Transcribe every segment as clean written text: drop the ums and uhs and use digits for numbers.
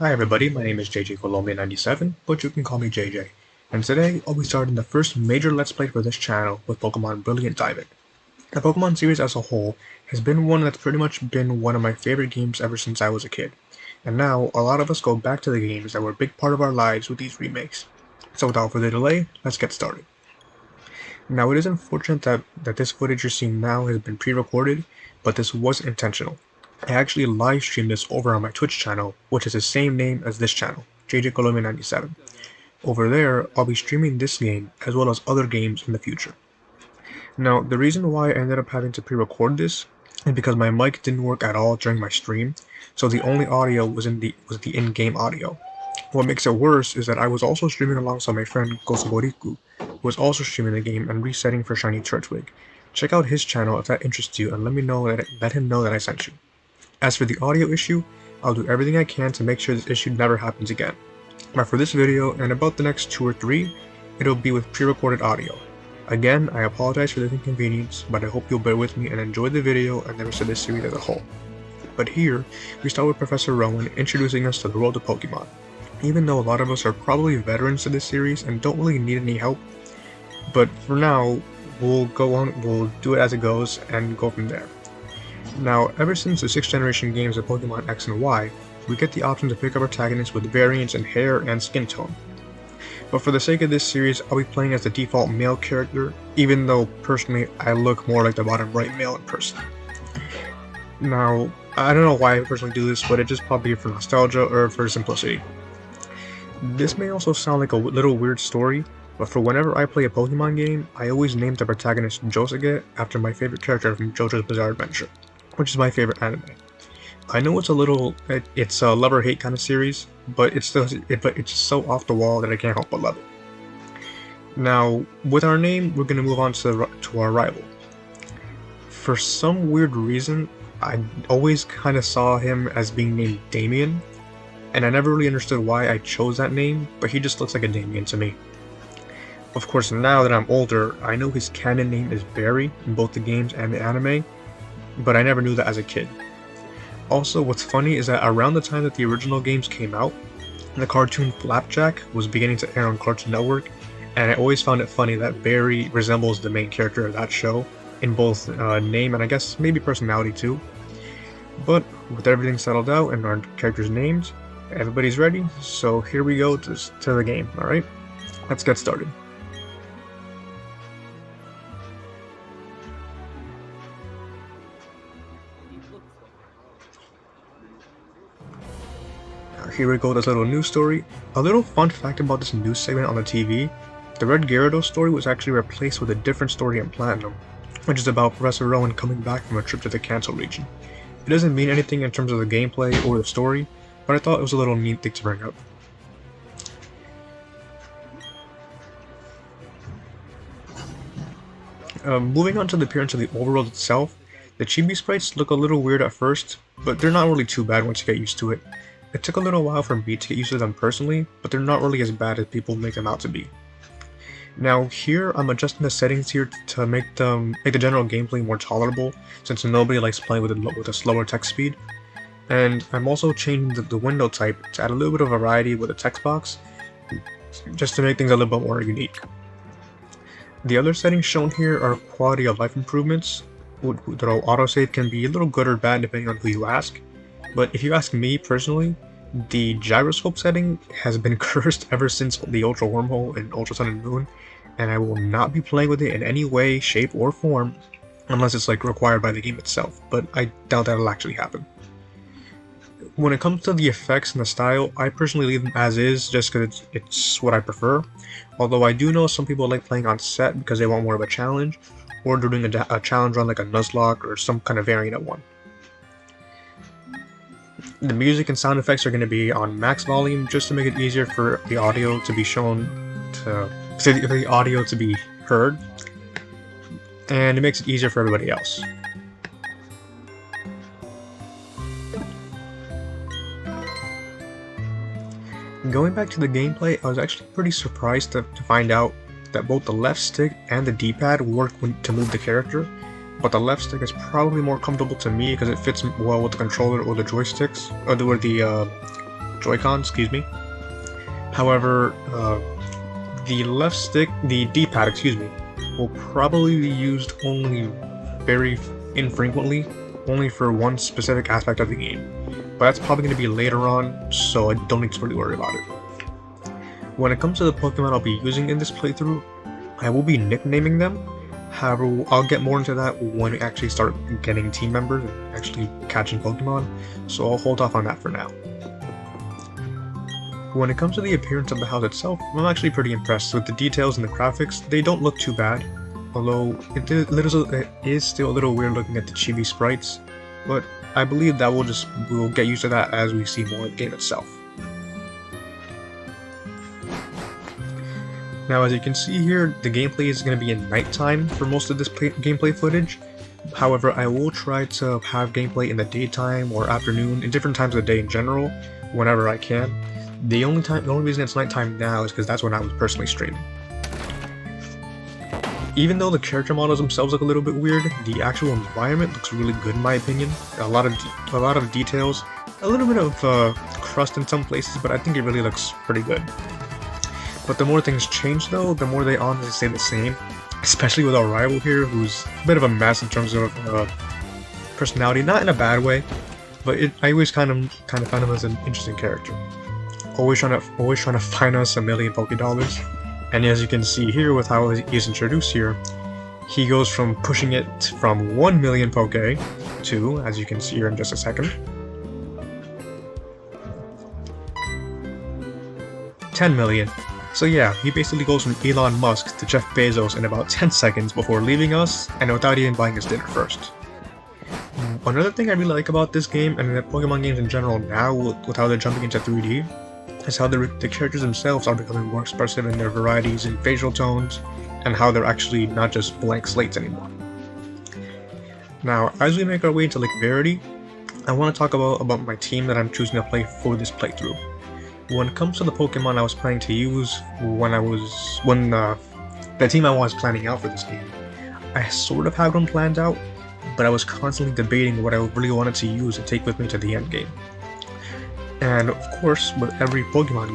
Hi everybody, my name is JJ97, but you can call me JJ. And today, I'll be starting the first major Let's Play for this channel with Pokemon Brilliant Diamond. The Pokemon series as a whole has been one that's pretty much been one of my favorite games ever since I was a kid. And now, a lot of us go back to the games that were a big part of our lives with these remakes. So without further delay, let's get started. Now it is unfortunate that this footage you're seeing now has been pre-recorded, but this was intentional. I actually live streamed this over on my Twitch channel, which is the same name as this channel, JJ97. Over there, I'll be streaming this game as well as other games in the future. Now, the reason why I ended up having to pre-record this is because my mic didn't work at all during my stream, so the only audio was the in-game audio. What makes it worse is that I was also streaming alongside my friend Gosogoriku, who was also streaming the game and resetting for Shiny Turtwig. Check out his channel if that interests you and let him know that I sent you. As for the audio issue, I'll do everything I can to make sure this issue never happens again. But for this video and about the next 2 or 3, it'll be with pre-recorded audio. Again, I apologize for this inconvenience, but I hope you'll bear with me and enjoy the video and the rest of this series as a whole. But here, we start with Professor Rowan introducing us to the world of Pokemon. Even though a lot of us are probably veterans to this series and don't really need any help, but for now, we'll do it as it goes and go from there. Now, ever since the 6th generation games of Pokemon X and Y, we get the option to pick up protagonists with variants in hair and skin tone. But for the sake of this series, I'll be playing as the default male character, even though personally I look more like the bottom right male in person. Now, I don't know why I personally do this, but it's just probably for nostalgia or for simplicity. This may also sound like a little weird story, but for whenever I play a Pokemon game, I always name the protagonist Josuke after my favorite character from JoJo's Bizarre Adventure, which is my favorite anime. I know it's a love or hate kind of series, but it's just so off the wall that I can't help but love it. Now, with our name, we're gonna move on to our rival. For some weird reason, I always kind of saw him as being named Damien, and I never really understood why I chose that name, but he just looks like a Damien to me. Of course, now that I'm older, I know his canon name is Barry in both the games and the anime, but I never knew that as a kid. Also, what's funny is that around the time that the original games came out, the cartoon Flapjack was beginning to air on Cartoon Network, and I always found it funny that Barry resembles the main character of that show, in both name and I guess maybe personality too. But with everything settled out and our characters' names, everybody's ready, so here we go to the game, alright? Let's get started. Here we go, this little news story. A little fun fact about this news segment on the TV, the Red Gyarados story was actually replaced with a different story in Platinum, which is about Professor Rowan coming back from a trip to the Kanto region. It doesn't mean anything in terms of the gameplay or the story, but I thought it was a little neat thing to bring up. Moving on to the appearance of the overworld itself, the chibi sprites look a little weird at first, but they're not really too bad once you get used to it. It took a little while for me to get used to them personally, but they're not really as bad as people make them out to be. Now here, I'm adjusting the settings here to make the general gameplay more tolerable, since nobody likes playing with a slower text speed. And I'm also changing the window type to add a little bit of variety with the text box, just to make things a little bit more unique. The other settings shown here are quality of life improvements. The autosave can be a little good or bad depending on who you ask. But if you ask me personally, the gyroscope setting has been cursed ever since the Ultra Wormhole in Ultra Sun and Moon, and I will not be playing with it in any way, shape, or form unless it's required by the game itself, but I doubt that'll actually happen. When it comes to the effects and the style, I personally leave them as is just because it's what I prefer, although I do know some people like playing on set because they want more of a challenge, or doing a challenge run like a Nuzlocke or some kind of variant of one. The music and sound effects are going to be on max volume just to make it easier for the audio to be heard, and it makes it easier for everybody else. Going back to the gameplay, I was actually pretty surprised to find out that both the left stick and the D-pad work to move the character, but the left stick is probably more comfortable to me because it fits well with the controller or the joysticks, or Joy-Con, excuse me. However, the left stick, the D-pad, excuse me, will probably be used only very infrequently, only for one specific aspect of the game. But that's probably going to be later on, so I don't need to really worry about it. When it comes to the Pokemon I'll be using in this playthrough, I will be nicknaming them. However, I'll get more into that when we actually start getting team members and actually catching Pokemon, so I'll hold off on that for now. When it comes to the appearance of the house itself, I'm actually pretty impressed with the details and the graphics. They don't look too bad, although it is still a little weird looking at the chibi sprites, but I believe that we'll get used to that as we see more of the game itself. Now, as you can see here, the gameplay is going to be in nighttime for most of this gameplay footage. However, I will try to have gameplay in the daytime or afternoon, in different times of the day in general, whenever I can. The only reason it's nighttime now is because that's when I was personally streaming. Even though the character models themselves look a little bit weird, the actual environment looks really good in my opinion. A lot of details, a little bit of crust in some places, but I think it really looks pretty good. But the more things change though, the more they honestly stay the same. Especially with our rival here, who's a bit of a mess in terms of personality, not in a bad way, but I always kind of found him as an interesting character. Always trying to find us a million Pokédollars. And as you can see here with how he's introduced here, he goes from pushing it from 1 million Poké to, as you can see here in just a second, 10 million. So yeah, he basically goes from Elon Musk to Jeff Bezos in about 10 seconds before leaving us, and without even buying his dinner first. Another thing I really like about this game, and the Pokemon games in general now, with how they're jumping into 3D, is how the characters themselves are becoming more expressive in their varieties and facial tones, and how they're actually not just blank slates anymore. Now, as we make our way into Lake Verity, I want to talk about my team that I'm choosing to play for this playthrough. When it comes to the Pokemon I was planning to use the team I was planning out for this game, I sort of had them planned out, but I was constantly debating what I really wanted to use and take with me to the end game. And of course, with every Pokemon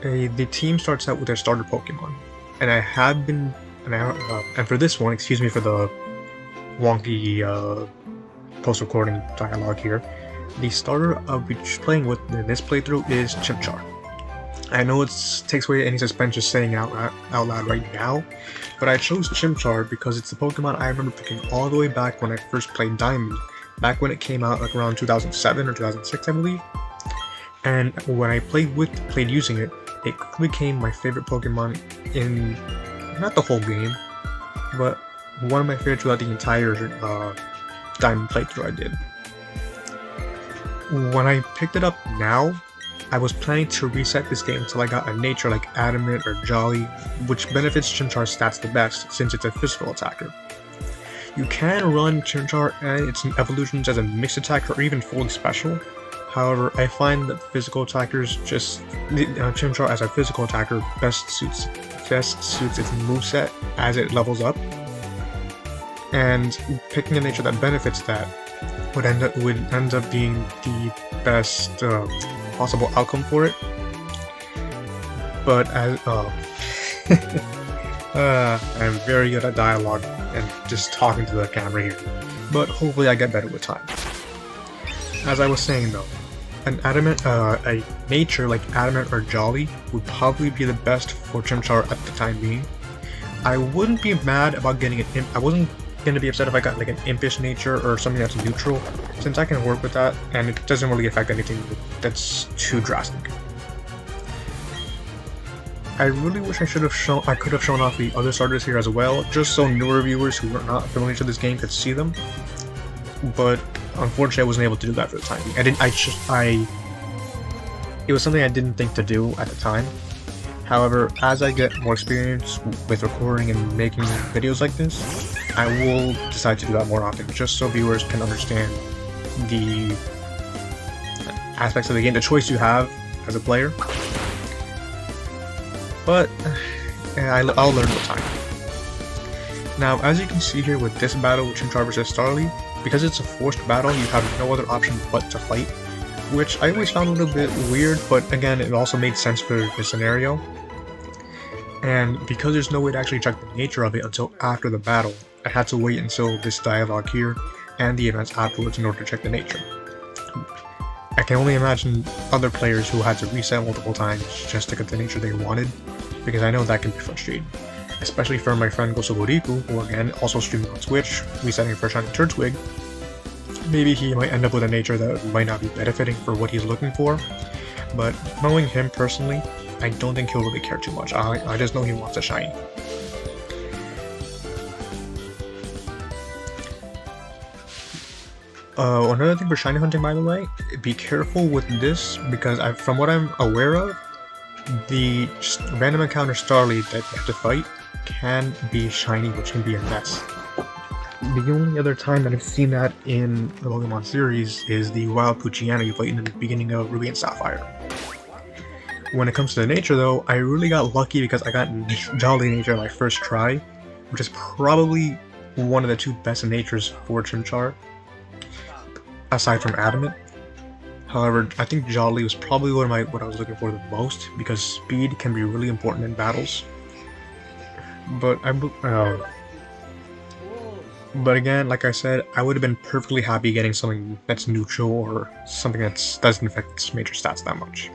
game, the team starts out with their starter Pokemon, and I have been, and for this one, excuse me for the wonky post-recording dialogue here. The starter I'll be playing with in this playthrough is Chimchar. I know it takes away any suspense just saying out loud right now, but I chose Chimchar because it's the Pokemon I remember picking all the way back when I first played Diamond, back when it came out like around 2007 or 2006 I believe. And when I played using it, it quickly became my favorite Pokemon in, not the whole game, but one of my favorites throughout the entire Diamond playthrough I did. When I picked it up now, I was planning to reset this game until I got a nature like Adamant or Jolly, which benefits Chimchar's stats the best since it's a physical attacker. You can run Chimchar and its evolutions as a mixed attacker or even fully special. However, I find that physical attackers Chimchar as a physical attacker best suits its moveset as it levels up, and picking a nature that benefits that would end up being the best possible outcome for it. But as I'm very good at dialogue and just talking to the camera here, but hopefully I get better with time. As I was saying though, a nature like Adamant or Jolly would probably be the best for Chimchar at the time being. I wouldn't be mad about getting an I wasn't going to be upset if I got like an impish nature or something that's neutral, since I can work with that and it doesn't really affect anything that's too drastic. I really wish I could have shown off the other starters here as well, just so newer viewers who are not familiar with this game could see them. But unfortunately, I wasn't able to do that for the time being. It was something I didn't think to do at the time. However, as I get more experience with recording and making videos like this, I will decide to do that more often, just so viewers can understand the aspects of the game, the choice you have as a player. But I'll learn with time. Now, as you can see here with this battle with Chimchar vs Starly, because it's a forced battle, you have no other option but to fight. which I always found a little bit weird, but again, it also made sense for the scenario. And because there's no way to actually check the nature of it until after the battle, I had to wait until this dialogue here and the events afterwards in order to check the nature. I can only imagine other players who had to reset multiple times just to get the nature they wanted, because I know that can be frustrating. Especially for my friend Gosuboriku, who again also streaming on Twitch, resetting for Shiny Turtwig. Maybe he might end up with a nature that might not be benefiting for what he's looking for, but knowing him personally, I don't think he'll really care too much. I just know he wants a shiny. Another thing for shiny hunting, by the way, be careful with this, because from what I'm aware of, the random encounter Starly that you have to fight can be shiny, which can be a mess. The only other time that I've seen that in the Pokemon series is the wild Poochyena you fight in the beginning of Ruby and Sapphire. When it comes to the nature though, I really got lucky because I got Jolly Nature on my first try, which is probably one of the two best natures for Chimchar, aside from Adamant. However, I think Jolly was probably what I was looking for the most, because speed can be really important in battles. But again, like I said, I would have been perfectly happy getting something that's neutral or something that doesn't affect its major stats that much.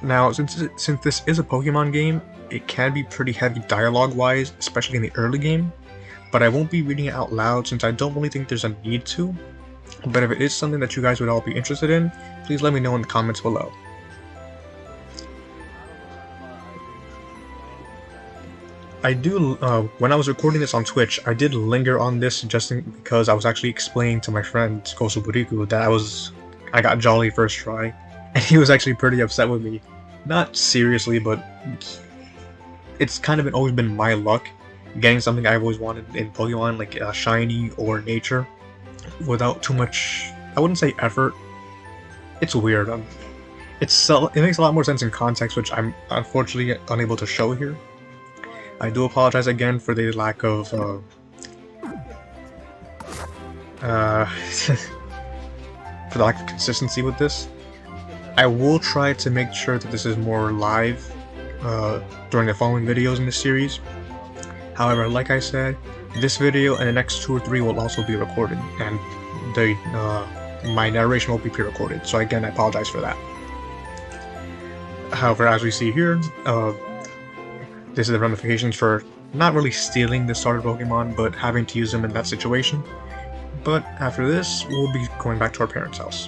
Now, since this is a Pokemon game, it can be pretty heavy dialogue-wise, especially in the early game, but I won't be reading it out loud since I don't really think there's a need to. But if it is something that you guys would all be interested in, please let me know in the comments below. When I was recording this on Twitch, I did linger on this just because I was actually explaining to my friend Kosuburiku that I got Jolly first try, and he was actually pretty upset with me. Not seriously, but it's kind of always been my luck getting something I've always wanted in Pokemon, like shiny or nature, without too much, I wouldn't say effort. It's weird. It makes a lot more sense in context, which I'm unfortunately unable to show here. I do apologize again for the lack of for the lack of consistency with this. I will try to make sure that this is more live during the following videos in this series. However, like I said, this video and the next 2 or 3 will also be recorded, and my narration will be pre-recorded, so again, I apologize for that. However, as we see here, this is the ramifications for not really stealing the starter Pokemon, but having to use them in that situation. But after this, we'll be going back to our parents' house.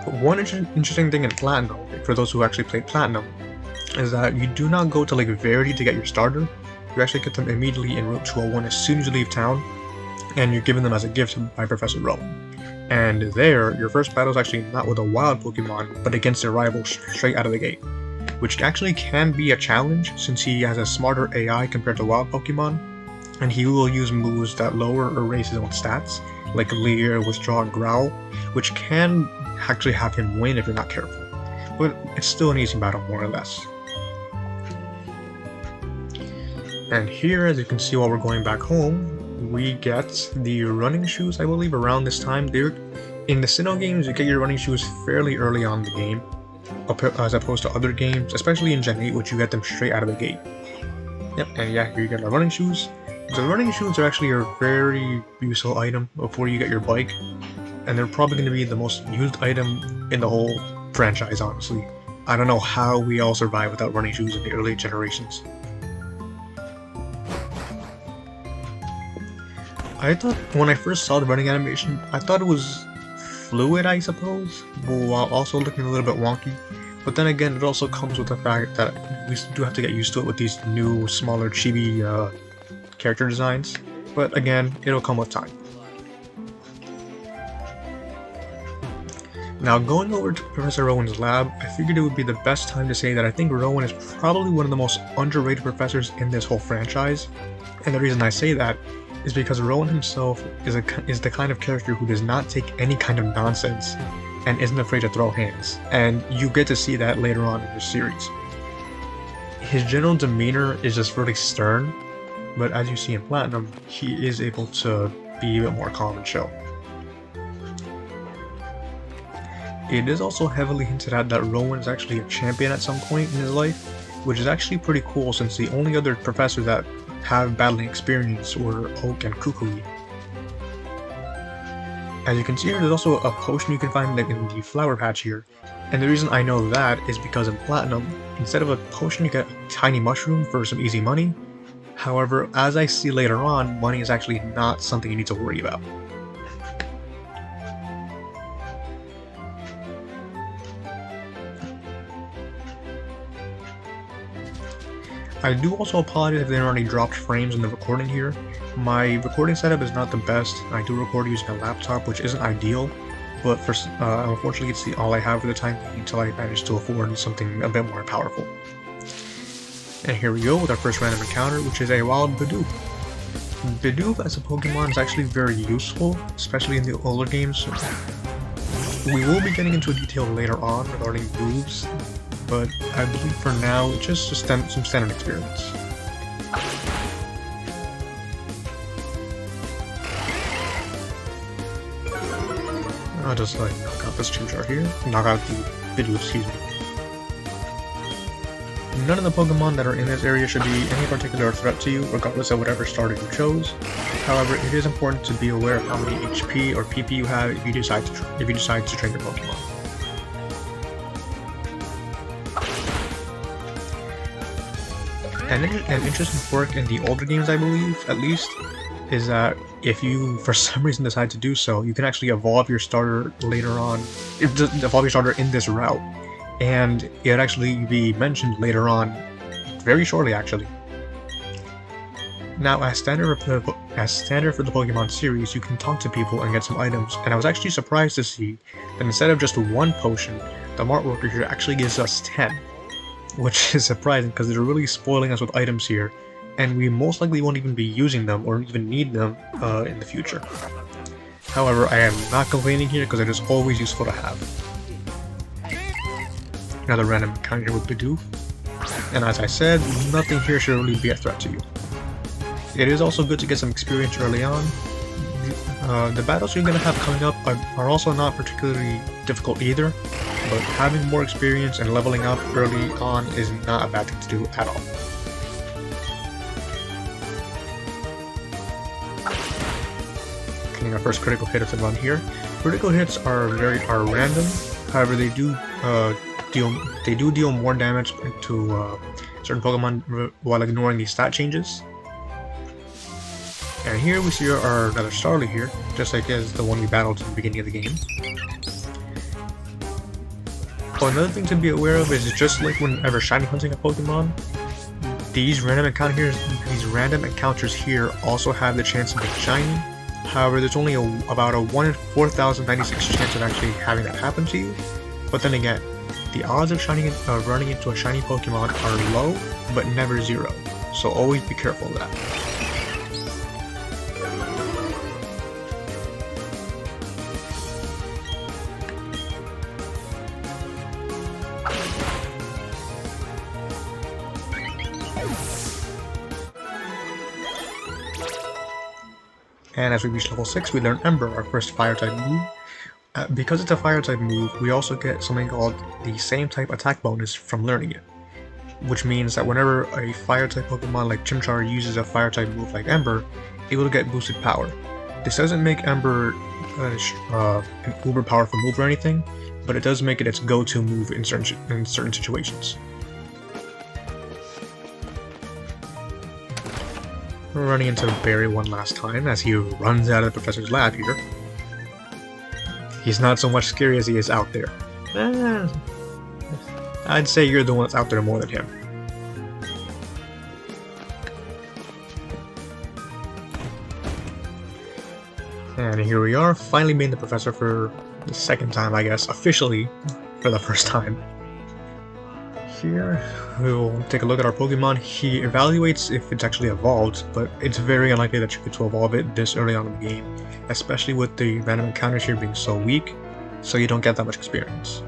But one interesting thing in Platinum, for those who actually played Platinum, is that you do not go to Lake Verity to get your starter. You actually get them immediately in Route 201 as soon as you leave town, and you're given them as a gift by Professor Rowan. And there, your first battle is actually not with a wild Pokemon, but against a rival straight out of the gate, which actually can be a challenge since he has a smarter AI compared to wild Pokemon, and he will use moves that lower or raise his own stats, like Leer, Withdraw, and Growl, which can actually have him win if you're not careful. But it's still an easy battle, more or less. And here, as you can see while we're going back home, we get the running shoes, I believe, around this time. In the Sinnoh games, you get your running shoes fairly early on in the game, as opposed to other games, especially in Gen 8, which you get them straight out of the gate. Yep, and yeah, here you get the running shoes. The running shoes are actually a very useful item before you get your bike, and they're probably going to be the most used item in the whole franchise, honestly. I don't know how we all survived without running shoes in the early generations. I thought, when I first saw the running animation, I thought it was fluid, I suppose, while also looking a little bit wonky. But then again, it also comes with the fact that we do have to get used to it with these new, smaller, chibi character designs. But again, it'll come with time. Now, going over to Professor Rowan's lab, I figured it would be the best time to say that I think Rowan is probably one of the most underrated professors in this whole franchise. And the reason I say that is because Rowan himself is the kind of character who does not take any kind of nonsense and isn't afraid to throw hands, and you get to see that later on in the series. His general demeanor is just really stern, but as you see in Platinum, he is able to be a bit more calm and chill. It is also heavily hinted at that Rowan is actually a champion at some point in his life, which is actually pretty cool since the only other professors that have battling experience were Oak and Kukui. As you can see here, there's also a potion you can find in the flower patch here, and the reason I know that is because in Platinum, instead of a potion you get a tiny mushroom for some easy money. However, as I see later on, money is actually not something you need to worry about. I do also apologize if there are any dropped frames in the recording here. My recording setup is not the best. I do record using a laptop, which isn't ideal, but unfortunately it's all I have for the time being until I manage to afford something a bit more powerful. And here we go with our first random encounter, which is a wild Bidoof. Bidoof as a Pokemon is actually very useful, especially in the older games. We will be getting into detail later on regarding moves, but I believe for now it's just some standard experience. I'll just knock out this Chimchar here, knock out the Bidoof, excuse me. None of the Pokemon that are in this area should be any particular threat to you, regardless of whatever starter you chose. However, it is important to be aware of how many HP or PP you have if you decide to train your Pokemon. An interesting quirk in the older games, I believe, at least, is that if you, for some reason, decide to do so, you can actually evolve your starter later on, evolve your starter in this route, and it actually be mentioned later on, very shortly actually. Now, as standard for the Pokemon series, you can talk to people and get some items, and I was actually surprised to see that instead of just one potion, the Mart Worker here actually gives us 10. Which is surprising because they're really spoiling us with items here, and we most likely won't even be using them or even need them in the future. However, I am not complaining here because it is always useful to have. Another random encounter here with Bidoof, and as I said, nothing here should really be a threat to you. It is also good to get some experience early on. The battles you're going to have coming up are also not particularly difficult either, but having more experience and leveling up early on is not a bad thing to do at all. Getting our first critical hit of the run here. Critical hits are random, however they do deal more damage to certain Pokemon while ignoring these stat changes. And here we see our another Starly here, just like as the one we battled in the beginning of the game. Oh, another thing to be aware of is just like whenever shiny hunting a Pokemon, these random encounters here also have the chance of being shiny. However, there's only about a 1 in 4,096 chance of actually having that happen to you. But then again, the odds of running into a shiny Pokemon are low, but never zero. So always be careful of that. And as we reach level 6, we learn Ember, our first Fire-type move. Because it's a Fire-type move, we also get something called the same type attack bonus from learning it. Which means that whenever a Fire-type Pokemon like Chimchar uses a Fire-type move like Ember, it will get boosted power. This doesn't make Ember an uber powerful move or anything, but it does make it its go-to move in certain situations. We're running into Barry one last time as he runs out of the professor's lab here. He's not so much scary as he is out there. I'd say you're the one that's out there more than him. And here we are, finally meeting the professor for the second time, I guess, officially for the first time. Here, we'll take a look at our Pokemon. He evaluates if it's actually evolved, but it's very unlikely that you get to evolve it this early on in the game, especially with the random encounters here being so weak, so you don't get that much experience.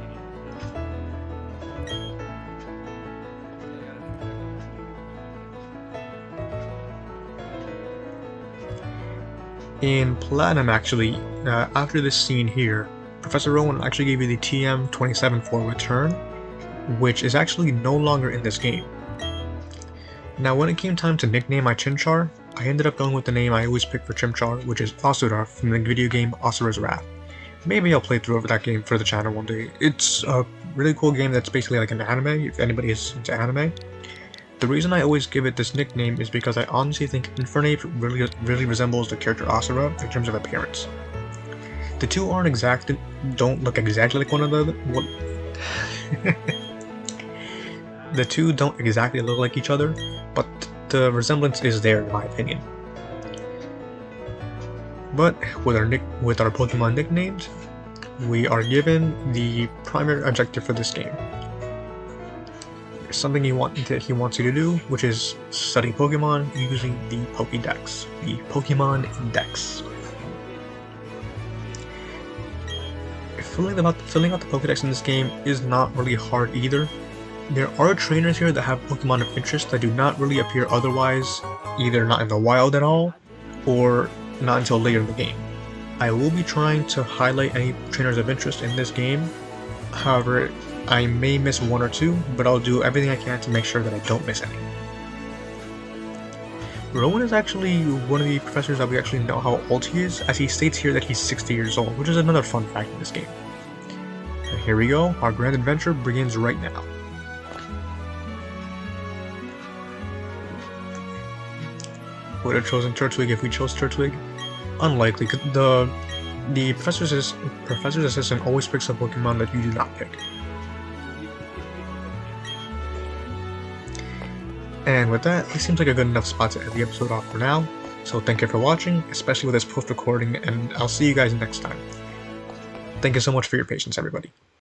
In Platinum, actually, after this scene here, Professor Rowan actually gave you the TM-27 for return, which is actually no longer in this game. Now when it came time to nickname my Chimchar, I ended up going with the name I always pick for Chimchar, which is Asura from the video game Asura's Wrath. Maybe I'll play through that game for the channel one day. It's a really cool game that's basically like an anime, if anybody is into anime. The reason I always give it this nickname is because I honestly think Infernape really resembles the character Asura in terms of appearance. The two don't look exactly like one another. The two don't exactly look like each other, but the resemblance is there in my opinion. But with our Pokemon nicknames, we are given the primary objective for this game. There's something he wants you to do, which is study Pokemon using the Pokédex, the Pokemon Index. Filling out the Pokédex in this game is not really hard either. There are trainers here that have Pokemon of interest that do not really appear otherwise, either not in the wild at all, or not until later in the game. I will be trying to highlight any trainers of interest in this game, however, I may miss one or two, but I'll do everything I can to make sure that I don't miss any. Rowan is actually one of the professors that we actually know how old he is, as he states here that he's 60 years old, which is another fun fact in this game. And here we go, our grand adventure begins right now. Would have chosen Turtwig if we chose Turtwig? Unlikely. The professor's assistant always picks a Pokemon that you do not pick. And with that, it seems like a good enough spot to end the episode off for now. So thank you for watching, especially with this post-recording, and I'll see you guys next time. Thank you so much for your patience, everybody.